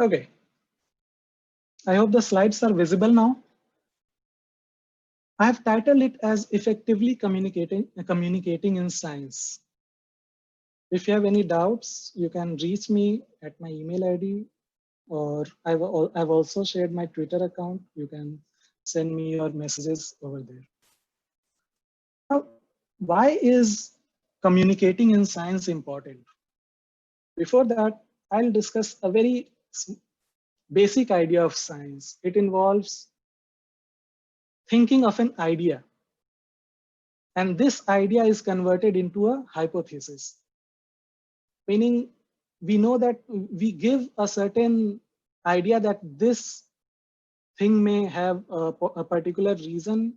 Okay, I hope the slides are visible now. I have titled it as effectively communicating in science. If you have any doubts, you can reach me at my email ID, or I've also shared my Twitter account. You can send me your messages over there. Now, why is communicating in science important? Before that, I'll discuss a very basic idea of science. It involves thinking of an idea, and this idea is converted into a hypothesis, meaning we know that we give a certain idea that this thing may have a particular reason,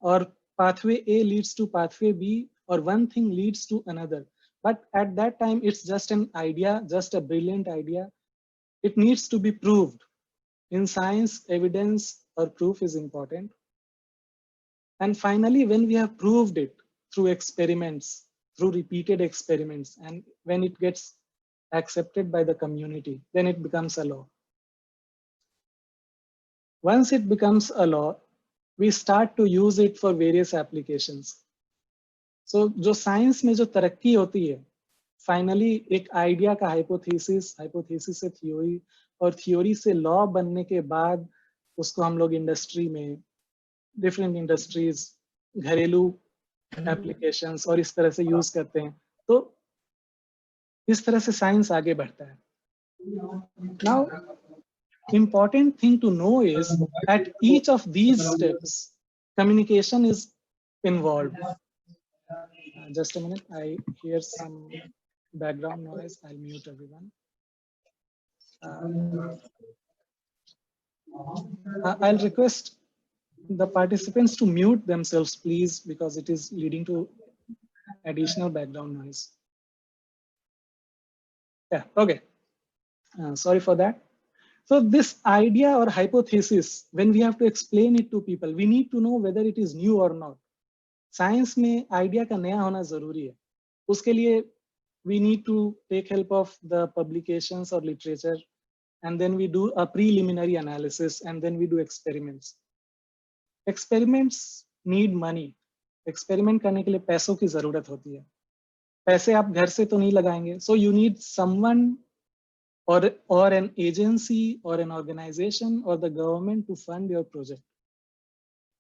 or pathway A leads to pathway B, or one thing leads to another. But at that time, it's just an idea, just a brilliant idea. It needs to be proved. In science, evidence or proof is important. And finally, when we have proved it through experiments, through repeated experiments, and when it gets accepted by the community, then it becomes a law. Once it becomes a law, we start to use it for various applications. So जो science में जो तरक्की होती है, finally एक idea का hypothesis से theory, और थ्योरी से लॉ बनने के बाद उसको हम लोग इंडस्ट्री में, डिफरेंट इंडस्ट्रीज, घरेलू एप्लीकेशंस और इस तरह से यूज करते हैं. तो इस तरह से साइंस आगे बढ़ता है. Now, important thing to know is at each of these steps, communication is involved. Just a minute, I hear some background noise. I'll mute everyone. I'll request the participants to mute themselves, please, because it is leading to additional background noise. Yeah, okay. Sorry for that. So this idea or hypothesis, when we have to explain it to people, we need to know whether it is new or not. Science में idea का नया होना जरूरी है. उसके लिए we need to take help of the publications or literature, and then we do a preliminary analysis, and then we do experiments. Experiments need money. Experiment करने के लिए पैसों की जरूरत होती है. पैसे आप घर से तो नहीं लगाएंगे. So you need someone or an agency or an organization or the government to fund your project.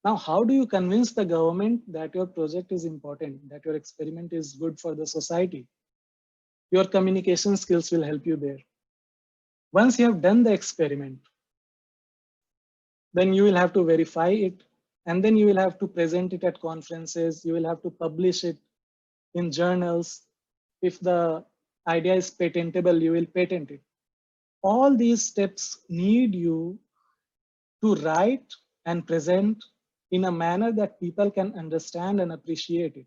Now, how do you convince the government that your project is important, that your experiment is good for the society? Your communication skills will help you there. Once you have done the experiment, then you will have to verify it, and then you will have to present it at conferences. You will have to publish it in journals. If the idea is patentable, you will patent it. All these steps need you to write and present in a manner that people can understand and appreciate it.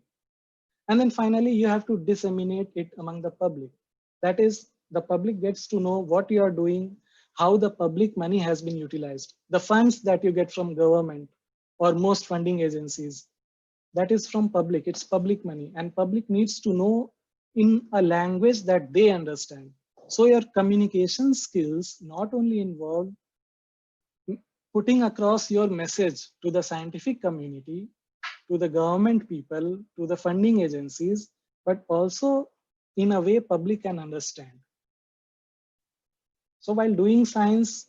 And then finally, you have to disseminate it among the public. That is, the public gets to know what you are doing, how the public money has been utilized. The funds that you get from government or most funding agencies, that is from public, it's public money, and public needs to know in a language that they understand. So your communication skills not only involve putting across your message to the scientific community, to the government people, to the funding agencies, but also in a way public can understand. So while doing science,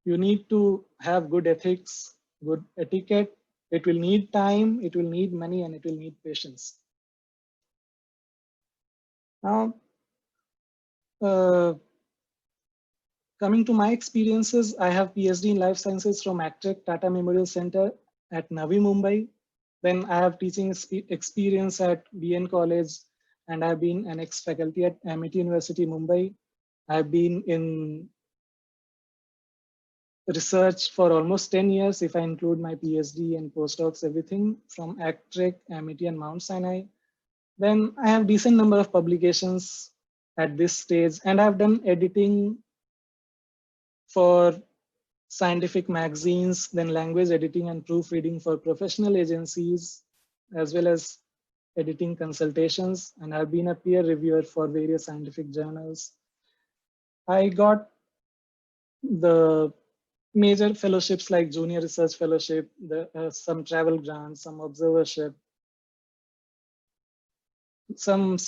you need to have good ethics, good etiquette. It will need time, it will need money, and it will need patience. Now, coming to my experiences, I have PhD in life sciences from ACTREC Tata Memorial Center at Navi Mumbai. Then I have teaching experience at BN College, and I've been an ex-faculty at Amity University, Mumbai. I've been in research for almost 10 years, if I include my PhD and postdocs, everything from ACTREC, Amity, and Mount Sinai. Then I have decent number of publications at this stage, and I've done editing for scientific magazines, then language editing and proofreading for professional agencies, as well as editing consultations, and I've been a peer reviewer for various scientific journals. I got the major fellowships like Junior Research Fellowship, some travel grants, some observership, some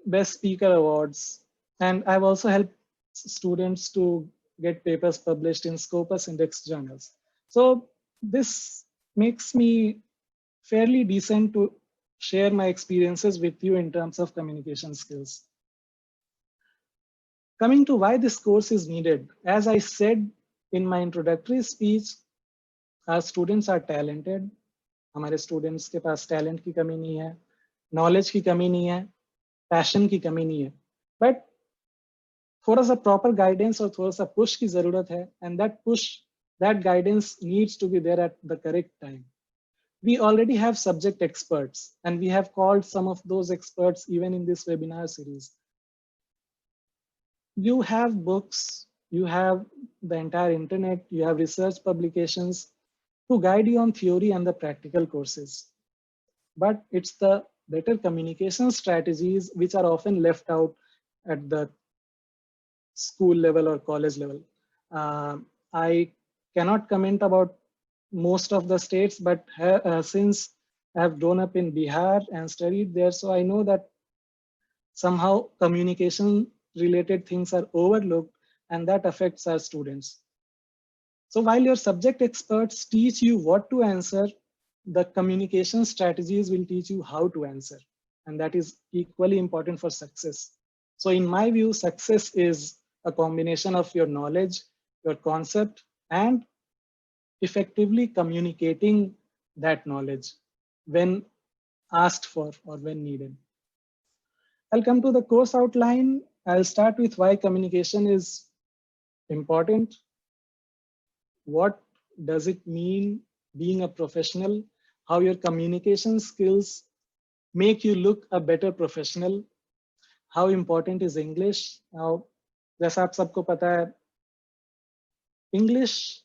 best speaker awards. And I've also helped students to get papers published in Scopus Index journals. So this makes me fairly decent to share my experiences with you in terms of communication skills. Coming to why this course is needed, as I said in my introductory speech, our students are talented. हमारे students के पास talent की कमी नहीं है, knowledge की कमी नहीं है, पैशन की कमी नहीं है, बट थोड़ा सा प्रॉपर गाइडेंस और थोड़ा सा पुश की जरूरत है, and that guidance needs to be there at the correct time. We already have subject experts, and we have called some of those experts even in this webinar series. You have books, you have the entire internet, you have research publications to guide you on theory and the practical courses. But it's the better communication strategies which are often left out at the school level or college level. I cannot comment about most of the states, but since I have grown up in Bihar and studied there, so I know that somehow communication related things are overlooked, and that affects our students. So while your subject experts teach you what to answer, the communication strategies will teach you how to answer. And that is equally important for success. So in my view, success is a combination of your knowledge, your concept, and effectively communicating that knowledge when asked for or when needed. I'll come to the course outline. I'll start with why communication is important. What does it mean being a professional? How your communication skills make you look a better professional? How important is English? Now, जैसा आप सबको पता है, English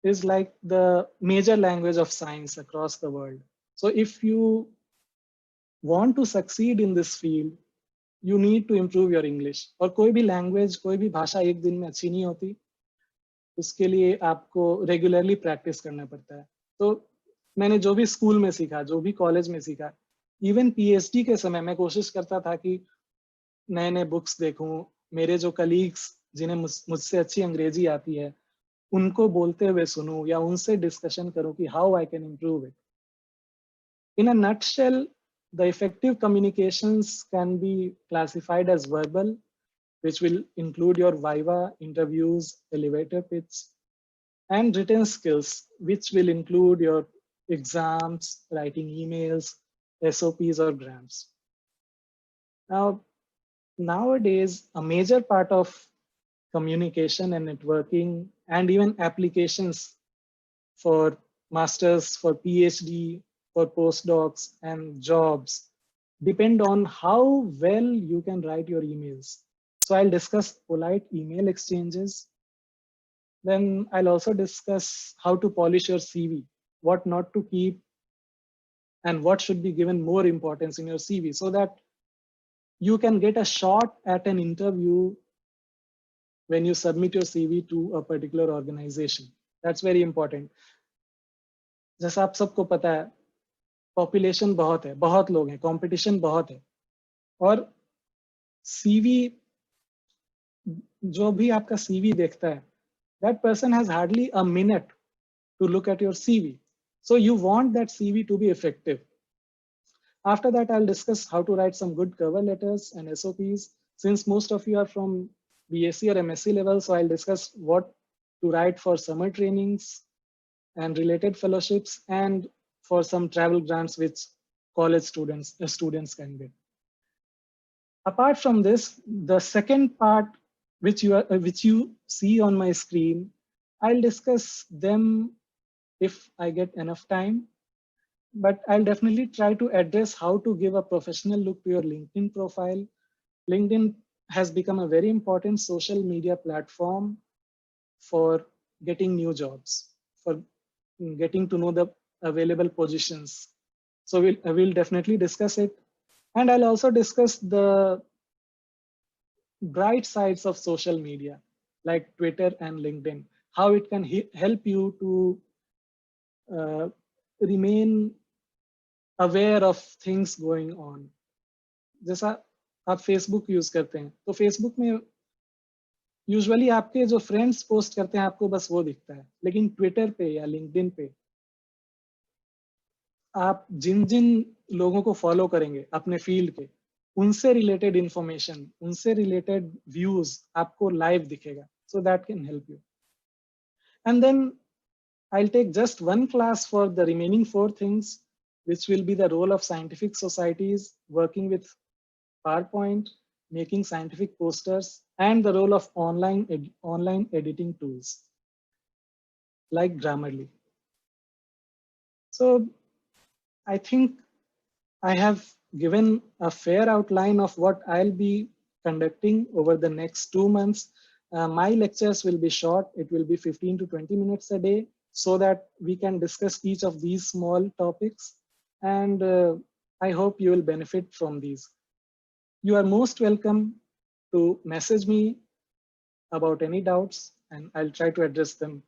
is like the major language of science across the world. So if you want to succeed in this field, you need to improve your English. और कोई भी language, कोई भी भाषा एक दिन में अच्छी नहीं होती. उसके लिए आपको रेगुलरली प्रैक्टिस करना पड़ता है. तो मैंने जो भी स्कूल में सीखा, जो भी कॉलेज में सीखा, इवन पीएचडी के समय मैं कोशिश करता था कि नए नए बुक्स देखूं, मेरे जो कलीग्स जिन्हें मुझसे अच्छी अंग्रेजी आती है उनको बोलते हुए सुनूं या उनसे डिस्कशन करूं कि how I can improve it. In a nutshell, the effective communications can be classified as verbal, which will include your viva, interviews, elevator pitch, and written skills, which will include your exams, writing emails, SOPs, or grams. Now, nowadays, a major part of communication and networking and even applications for masters, for PhD, for postdocs and jobs depend on how well you can write your emails. So I'll discuss polite email exchanges. Then I'll also discuss how to polish your CV, what not to keep, and what should be given more importance in your CV so that you can get a shot at an interview when you submit your CV to a particular organization. That's very important. जैसा आप सबको पता है, population बहुत है, बहुत लोग हैं, कंपटीशन बहुत है, और सीवी, जो भी आपका सीवी देखता है, that person has hardly a minute to look at your CV. So you want that CV to be effective. After that, I'll discuss how to write some good cover letters and SOPs. Since most of you are from BSc or MSc level, so I'll discuss what to write for summer trainings and related fellowships, and for some travel grants which college students can get. Apart from this, the second part which you see on my screen, I'll discuss them if I get enough time, but I'll definitely try to address how to give a professional look to your LinkedIn profile. LinkedIn has become a very important social media platform for getting new jobs, for getting to know the available positions. So we'll definitely discuss it. And I'll also discuss the bright sides of social media like Twitter and LinkedIn. how it can help you to remain aware of things going on. जैसा आप Facebook use करते हैं तो Facebook में usually आपके जो friends post करते हैं आपको बस वो दिखता है, लेकिन ट्विटर पे या लिंक्डइन पे आप जिन जिन लोगों को फॉलो करेंगे अपने फील्ड के, उनसे रिलेटेड इंफॉर्मेशन, उनसे रिलेटेड व्यूज आपको लाइव दिखेगा. So that can help you. And then I'll take just one class for the remaining 4 things, which will be the role of scientific societies working with PowerPoint, making scientific posters, and the role of online editing tools like Grammarly. So I think I have given a fair outline of what I'll be conducting over the next 2 months. My lectures will be short. It will be 15 to 20 minutes a day, so that we can discuss each of these small topics. And I hope you will benefit from these. You are most welcome to message me about any doubts, and I'll try to address them